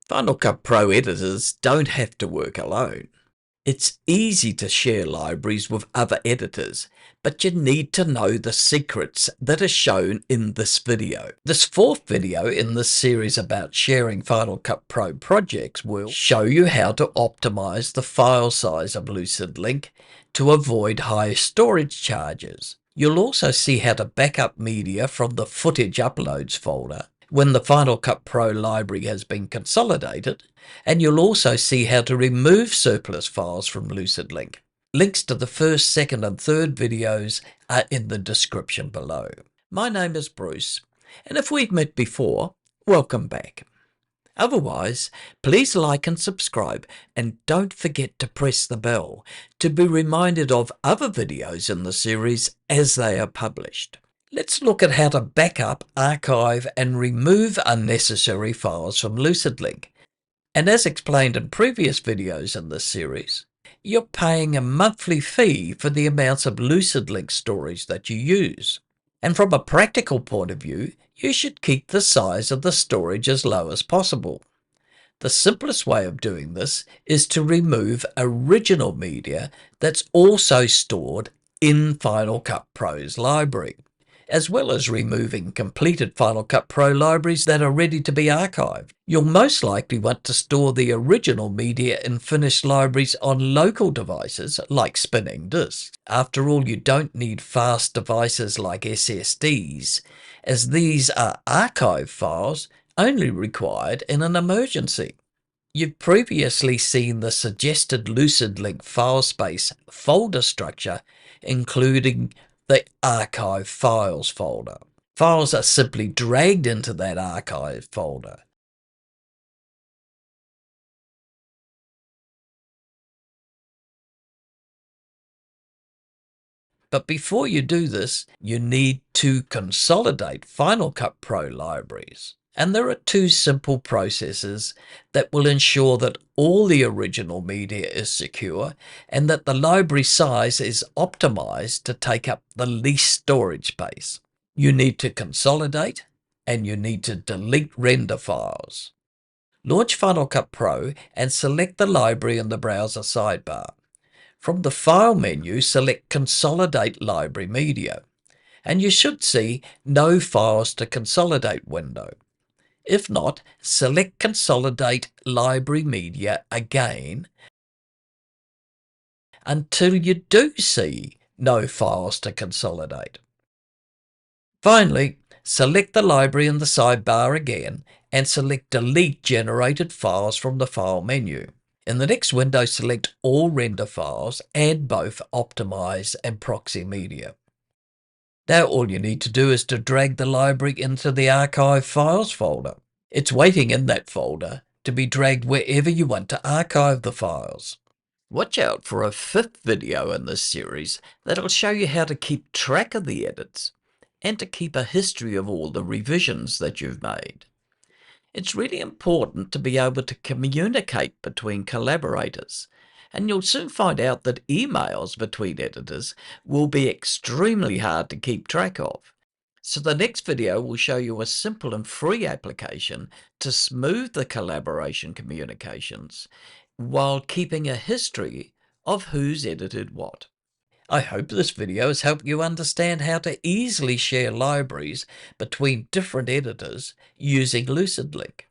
Final Cut Pro editors don't have to work alone. It's easy to share libraries with other editors, but you need to know the secrets that are shown in this video. This fourth video in this series about sharing Final Cut Pro projects will show you how to optimize the file size of Lucid Link to avoid high storage charges. You'll also see how to back up media from the footage uploads folder when the Final Cut Pro library has been consolidated, and you'll also see how to remove surplus files from Lucid Link. Links to the first, second and third videos are in the description below. My name is Bruce, and if we've met before, welcome back. Otherwise, please like and subscribe, and don't forget to press the bell to be reminded of other videos in the series as they are published. Let's look at how to back up, archive and remove unnecessary files from Lucid Link. And as explained in previous videos in this series, you're paying a monthly fee for the amounts of Lucid Link storage that you use. And from a practical point of view, you should keep the size of the storage as low as possible. The simplest way of doing this is to remove original media that's also stored in Final Cut Pro's library, as well as removing completed Final Cut Pro libraries that are ready to be archived. You'll most likely want to store the original media in finished libraries on local devices like spinning disks. After all, you don't need fast devices like SSDs, as these are archive files only required in an emergency. You've previously seen the suggested Lucid Link file space folder structure, including the Archive Files folder. Files are simply dragged into that archive folder. But before you do this, you need to consolidate Final Cut Pro libraries. And there are two simple processes that will ensure that all the original media is secure and that the library size is optimized to take up the least storage space. You need to consolidate and you need to delete render files. Launch Final Cut Pro and select the library in the browser sidebar. From the File menu, select Consolidate Library Media, and you should see No Files to Consolidate window. If not, select Consolidate Library Media again until you do see No Files to Consolidate. Finally, select the library in the sidebar again and select Delete Generated Files from the File menu. In the next window, select All Render Files and both Optimize and Proxy Media. Now all you need to do is to drag the library into the Archive Files folder. It's waiting in that folder to be dragged wherever you want to archive the files. Watch out for a fifth video in this series that'll show you how to keep track of the edits and to keep a history of all the revisions that you've made. It's really important to be able to communicate between collaborators, and you'll soon find out that emails between editors will be extremely hard to keep track of. So the next video will show you a simple and free application to smooth the collaboration communications while keeping a history of who's edited what. I hope this video has helped you understand how to easily share libraries between different editors using Lucid Link.